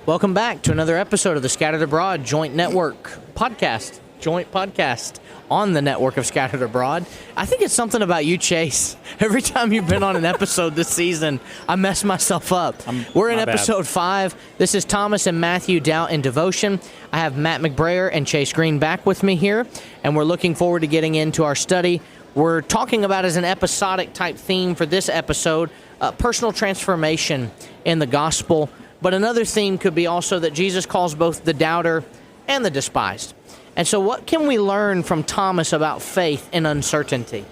Welcome back to another episode of the Scattered Abroad Joint podcast on the network of Scattered Abroad. I think it's something about you, Chase. Every time you've been on an episode this season, I mess myself up. We're in episode 5. This is Thomas and Matthew Doubt in Devotion. I have Matt McBrayer and Chase Green back with me here, and we're looking forward to getting into our study. We're talking about, as an episodic type theme for this episode, personal transformation in the gospel. But another theme could be also that Jesus calls both the doubter and the despised. And so what can we learn from Thomas about faith and uncertainty?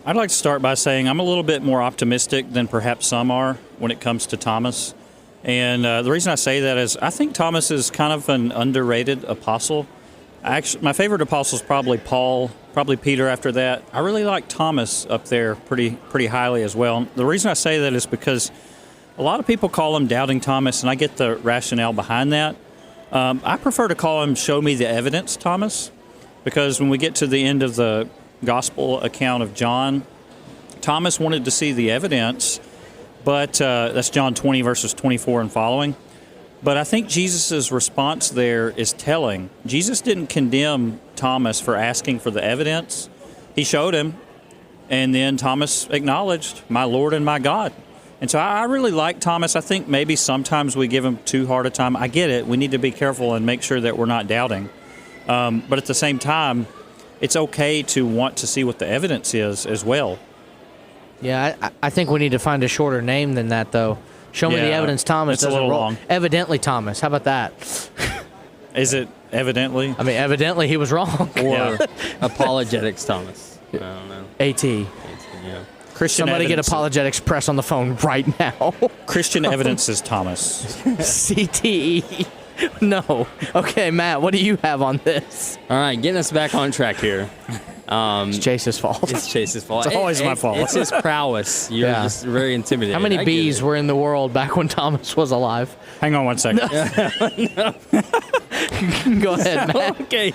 I'd like to start by saying I'm a little bit more optimistic than perhaps some are when it comes to Thomas. And the reason I say that is I think Thomas is kind of an underrated apostle. Actually, my favorite apostle is probably Paul, probably Peter after that. I really like Thomas up there pretty highly as well. The reason I say that is because a lot of people call him Doubting Thomas, and I get the rationale behind that. I prefer to call him Show Me the Evidence Thomas, because when we get to the end of the gospel account of John, Thomas wanted to see the evidence, but that's John 20 verses 24 and following. But I think Jesus' response there is telling. Jesus didn't condemn Thomas for asking for the evidence. He showed him, and then Thomas acknowledged, "My Lord and my God." And so I really like Thomas. I think maybe sometimes we give him too hard a time. I get it. We need to be careful and make sure that we're not doubting. But at the same time, it's okay to want to see what the evidence is as well. Yeah, I think we need to find a shorter name than that, though. Show me the evidence, Thomas. It's a little long. Evidently, Thomas. How about that? Is it evidently? I mean, evidently he was wrong. Or Apologetics Thomas. I don't know. AT. Yeah. Christian Somebody get evidence. Apologetics Press on the phone right now. Christian evidence is Thomas. CTE. No. Okay, Matt, what do you have on this? All right, getting us back on track here. It's Chase's fault. It's Chase's fault. It's always my fault. It's his prowess. You're just very intimidated. How many I get bees it. were in the world back when Thomas was alive? Hang on one second. Go ahead, Matt. Okay.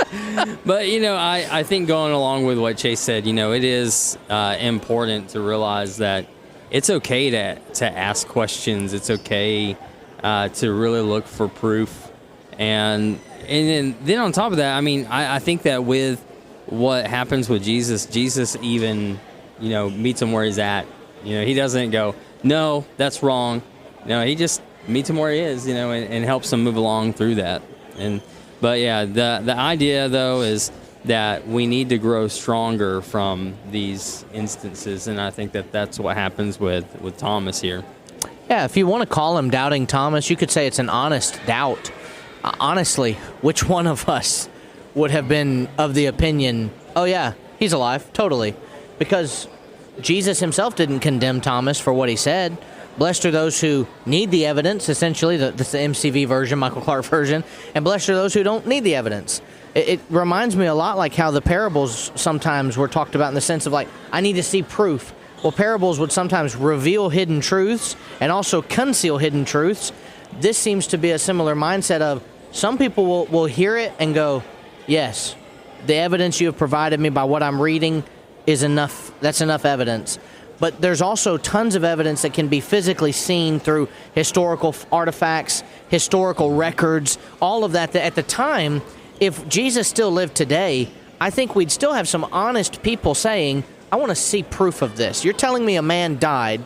But, I think going along with what Chase said, it is important to realize that it's okay to ask questions. It's okay to really look for proof. And then on top of that, I think that with what happens with Jesus even, meets him where he's at. He doesn't go, "No, that's wrong." No, he just meets him where he is, and helps him move along through that. But yeah, the idea though is that we need to grow stronger from these instances, and I think that that's what happens with Thomas here. Yeah, if you want to call him Doubting Thomas, you could say it's an honest doubt. Honestly, which one of us would have been of the opinion, "Oh yeah, he's alive," totally? Because Jesus himself didn't condemn Thomas for what he said. Blessed are those who need the evidence, essentially, that's the MCV version, Michael Clark version, and blessed are those who don't need the evidence. It reminds me a lot like how the parables sometimes were talked about in the sense of like, I need to see proof. Well, parables would sometimes reveal hidden truths and also conceal hidden truths. This seems to be a similar mindset of some people will hear it and go, "Yes, the evidence you have provided me by what I'm reading is enough. That's enough evidence." But there's also tons of evidence that can be physically seen through historical artifacts, historical records, all of that at the time, if Jesus still lived today, I think we'd still have some honest people saying, "I want to see proof of this. You're telling me a man died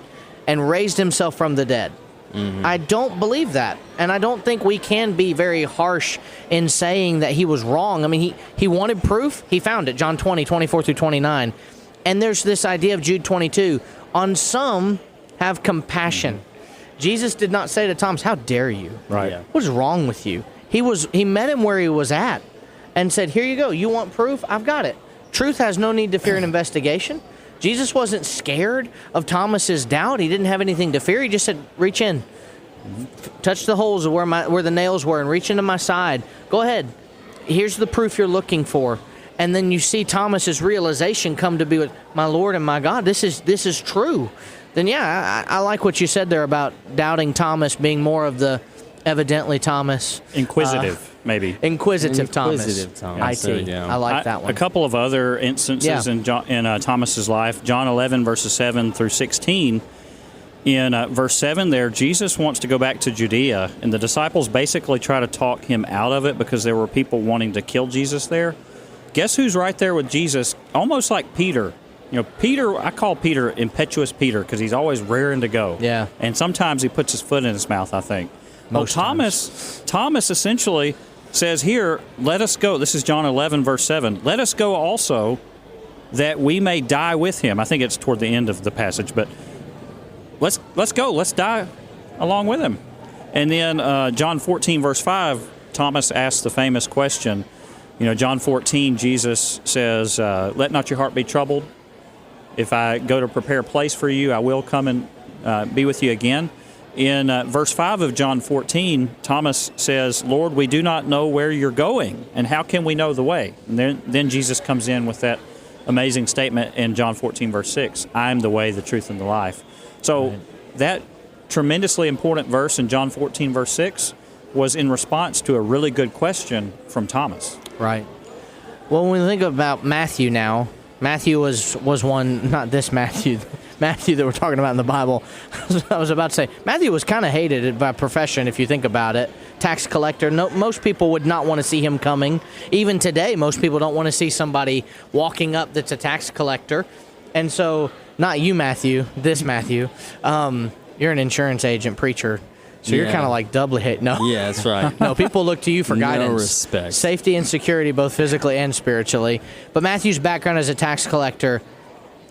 and raised himself from the dead." Mm-hmm. I don't believe that. And I don't think we can be very harsh in saying that he was wrong. I mean, he wanted proof. He found it. John 20, 24 through 29. And there's this idea of Jude 22. On some, have compassion. Mm-hmm. Jesus did not say to Thomas, "How dare you?" Right. Yeah. What is wrong with you? He met him where he was at and said, "Here you go. You want proof? I've got it." Truth has no need to fear an investigation. Jesus wasn't scared of Thomas's doubt. He didn't have anything to fear. He just said, "Reach in, touch the holes of where the nails were, and reach into my side. Go ahead. Here's the proof you're looking for." And then you see Thomas's realization come to be with, "My Lord and my God, this is true." Then yeah, I like what you said there about Doubting Thomas being more of the evidently Thomas. Inquisitive, maybe. Inquisitive Thomas. Inquisitive Thomas. IT. So, yeah. I like that one. A couple of other instances in Thomas's life. John 11, verses 7 through 16. In verse 7 there, Jesus wants to go back to Judea, and the disciples basically try to talk him out of it because there were people wanting to kill Jesus there. Guess who's right there with Jesus, almost like Peter. You know, Peter, I call Peter impetuous Peter because he's always raring to go. Yeah. And sometimes he puts his foot in his mouth, I think. Most Thomas essentially says here, let us go. This is John 11, verse 7. Let us go also that we may die with him. I think it's toward the end of the passage, but let's go. Let's die along with him. And then John 14, verse 5, Thomas asks the famous question. You know, John 14, Jesus says, let not your heart be troubled. If I go to prepare a place for you, I will come and be with you again. In verse 5 of John 14, Thomas says, Lord, we do not know where you're going, and how can we know the way? And then Jesus comes in with that amazing statement in John 14, verse 6, I am the way, the truth, and the life. So that tremendously important verse in John 14, verse 6 was in response to a really good question from Thomas. Right. Well, when we think about Matthew now, Matthew was one, not this Matthew, Matthew that we're talking about in the Bible. I was about to say, Matthew was kind of hated by profession if you think about it. Tax collector. No, most people would not want to see him coming. Even today, most people don't want to see somebody walking up that's a tax collector. And so, not you, Matthew, this Matthew. You're an insurance agent preacher. So you're kind of like doubly hate. No. Yeah, that's right. No, people look to you for guidance. No respect. Safety and security, both physically and spiritually. But Matthew's background as a tax collector,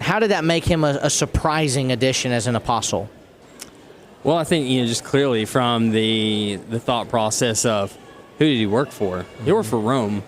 how did that make him a surprising addition as an apostle? Well, I think, just clearly from the thought process of who did he work for? He worked for Rome,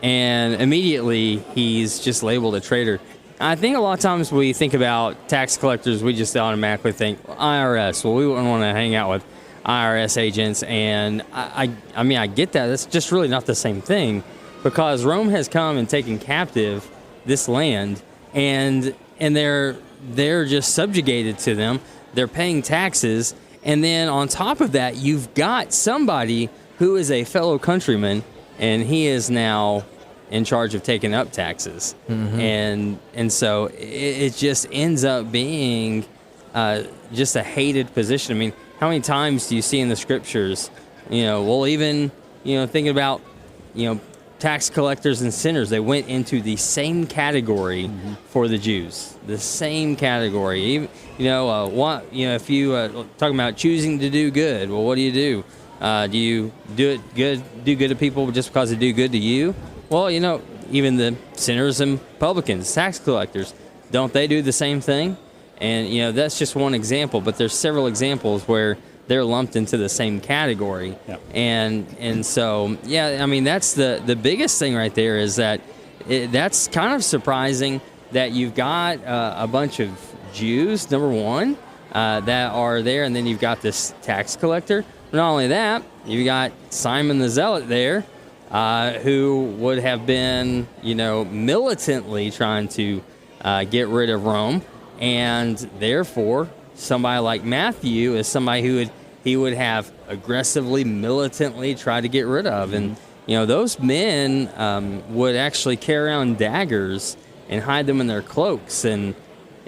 and immediately he's just labeled a traitor. I think a lot of times we think about tax collectors, we just automatically think IRS. Well, we wouldn't want to hang out with IRS agents, and I mean, I get that. That's just really not the same thing, because Rome has come and taken captive this land, and they're just subjugated to them. They're paying taxes, and then on top of that, you've got somebody who is a fellow countryman, and he is now in charge of taking up taxes, and so it just ends up being just a hated position. I mean, how many times do you see in the scriptures, well, even, thinking about, tax collectors and sinners, they went into the same category for the Jews, the same category. Even, if you talking about choosing to do good, well, what do? Do you do good to people just because they do good to you? Well, even the sinners and publicans, tax collectors, don't they do the same thing? And, that's just one example, but there's several examples where they're lumped into the same category. Yep. And so, I mean, that's the biggest thing right there is that that's kind of surprising that you've got a bunch of Jews, number one, that are there, and then you've got this tax collector. Not only that, you've got Simon the Zealot there, who would have been, militantly trying to get rid of Rome. And therefore, somebody like Matthew is somebody who he would have aggressively, militantly tried to get rid of. And, those men would actually carry around daggers and hide them in their cloaks and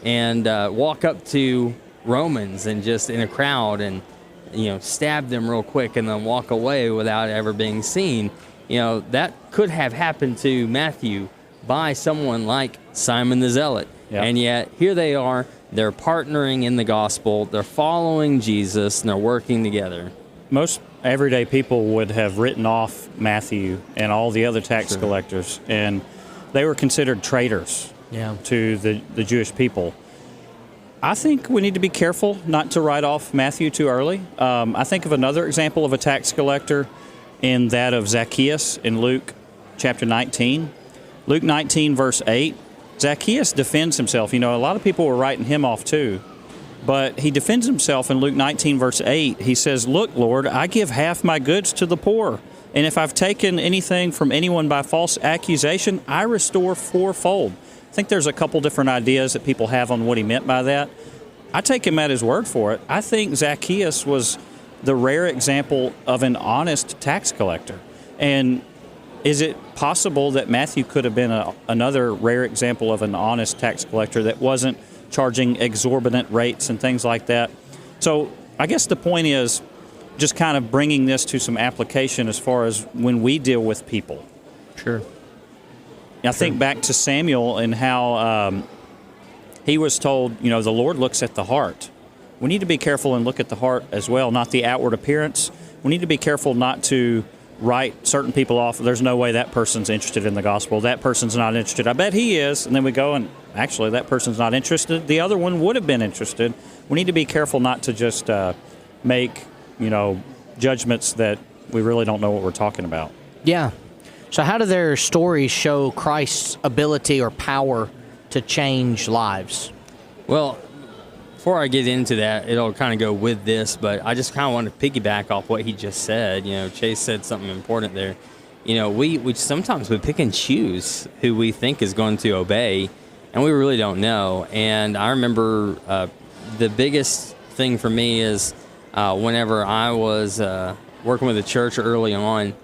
walk up to Romans and just in a crowd and, stab them real quick and then walk away without ever being seen. That could have happened to Matthew by someone like Simon the Zealot. Yep. And yet, here they are, they're partnering in the gospel, they're following Jesus, and they're working together. Most everyday people would have written off Matthew and all the other tax collectors, and they were considered traitors to the Jewish people. I think we need to be careful not to write off Matthew too early. I think of another example of a tax collector in that of Zacchaeus in Luke chapter 19. Luke 19, verse 8. Zacchaeus defends himself. A lot of people were writing him off too. But he defends himself in Luke 19, verse 8. He says, Look, Lord, I give half my goods to the poor. And if I've taken anything from anyone by false accusation, I restore fourfold. I think there's a couple different ideas that people have on what he meant by that. I take him at his word for it. I think Zacchaeus was the rare example of an honest tax collector. And is it possible that Matthew could have been another rare example of an honest tax collector that wasn't charging exorbitant rates and things like that? So I guess the point is just kind of bringing this to some application as far as when we deal with people. Sure. I think back to Samuel and how he was told, the Lord looks at the heart. We need to be careful and look at the heart as well, not the outward appearance. We need to be careful not to write certain people off. There's no way that person's interested in the gospel. That person's not interested. I bet he is. And then we go and actually that person's not interested. The other one would have been interested. We need to be careful not to just make, judgments that we really don't know what we're talking about. Yeah. So how do their stories show Christ's ability or power to change lives? Well, before I get into that, it'll kind of go with this, but I just kind of want to piggyback off what he just said. Chase said something important there. We sometimes we pick and choose who we think is going to obey, and we really don't know. And I remember the biggest thing for me is whenever I was working with a church early on,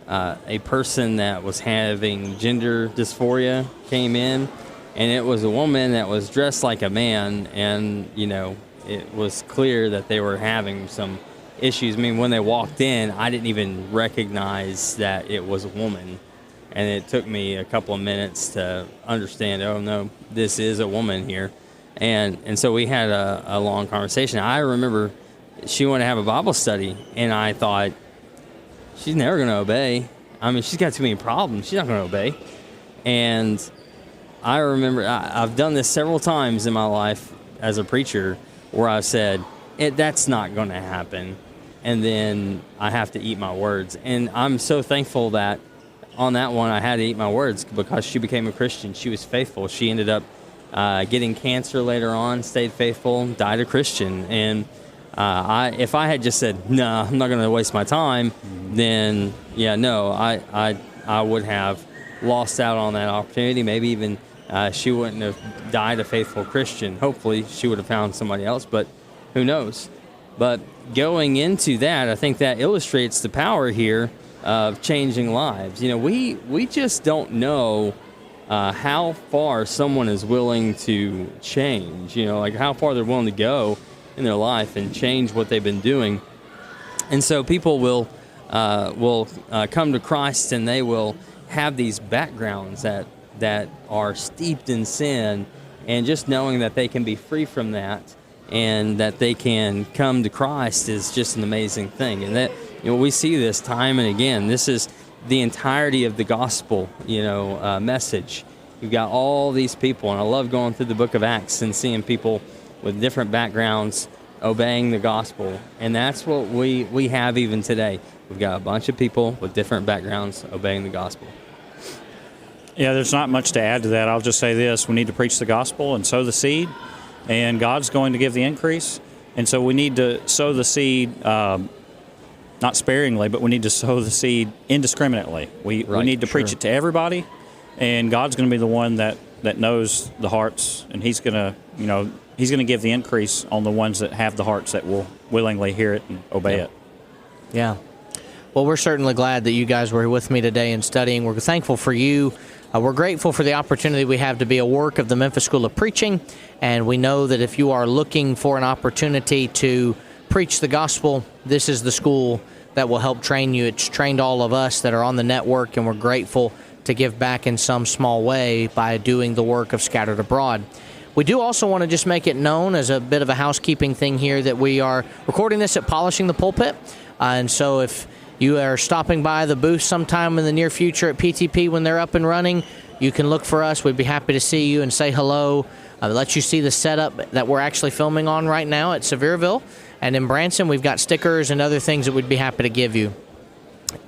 a person that was having gender dysphoria came in. And it was a woman that was dressed like a man, and, it was clear that they were having some issues. I mean, when they walked in, I didn't even recognize that it was a woman. And it took me a couple of minutes to understand, oh, no, this is a woman here. And so we had a long conversation. I remember she wanted to have a Bible study, and I thought, she's never going to obey. I mean, she's got too many problems. She's not going to obey. And I remember I've done this several times in my life as a preacher where I've said, that's not going to happen. And then I have to eat my words. And I'm so thankful that on that one I had to eat my words because she became a Christian. She was faithful. She ended up getting cancer later on, stayed faithful, died a Christian. And if I had just said, no, I'm not going to waste my time, then, I would have lost out on that opportunity. Maybe even she wouldn't have died a faithful Christian. Hopefully she would have found somebody else, but who knows? But going into that, I think that illustrates the power here of changing lives. We just don't know how far someone is willing to change, like how far they're willing to go in their life and change what they've been doing. And so people will come to Christ, and they will have these backgrounds that are steeped in sin, and just knowing that they can be free from that and that they can come to Christ is just an amazing thing. And that we see this time and again. This is the entirety of the gospel message. You've got all these people, and I love going through the book of Acts and seeing people with different backgrounds obeying the gospel. And that's what we have even today. We've got a bunch of people with different backgrounds obeying the gospel. Yeah, there's not much to add to that. I'll just say this. We need to preach the gospel and sow the seed, and God's going to give the increase. And so we need to sow the seed, not sparingly, but we need to sow the seed indiscriminately. We need to preach it to everybody, and God's going to be the one that knows the hearts, and He's going to give the increase on the ones that have the hearts that will willingly hear it and obey it. Yeah. Well, we're certainly glad that you guys were with me today and studying. We're thankful for you. We're grateful for the opportunity we have to be a work of the Memphis School of Preaching, and we know that if you are looking for an opportunity to preach the gospel, this is the school that will help train you. It's trained all of us that are on the network, and we're grateful to give back in some small way by doing the work of Scattered Abroad. We do also want to just make it known as a bit of a housekeeping thing here that we are recording this at Polishing the Pulpit, and so if you are stopping by the booth sometime in the near future at PTP when they're up and running, you can look for us. We'd be happy to see you and say hello, let you see the setup that we're actually filming on right now at Sevierville. And in Branson, we've got stickers and other things that we'd be happy to give you.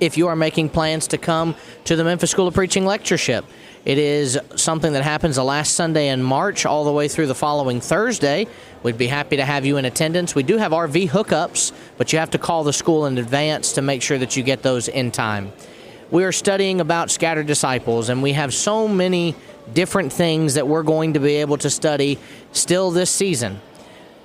If you are making plans to come to the Memphis School of Preaching Lectureship, it is something that happens the last Sunday in March all the way through the following Thursday. We'd be happy to have you in attendance. We do have RV hookups, but you have to call the school in advance to make sure that you get those in time. We are studying about scattered disciples, and we have so many different things that we're going to be able to study still this season.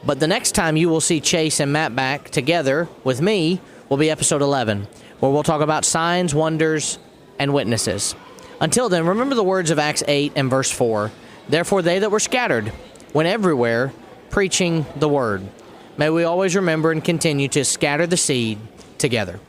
But the next time you will see Chase and Matt back together with me will be episode 11, where we'll talk about signs, wonders, and witnesses. Until then, remember the words of Acts 8 and verse 4. Therefore they that were scattered went everywhere preaching the word. May we always remember and continue to scatter the seed together.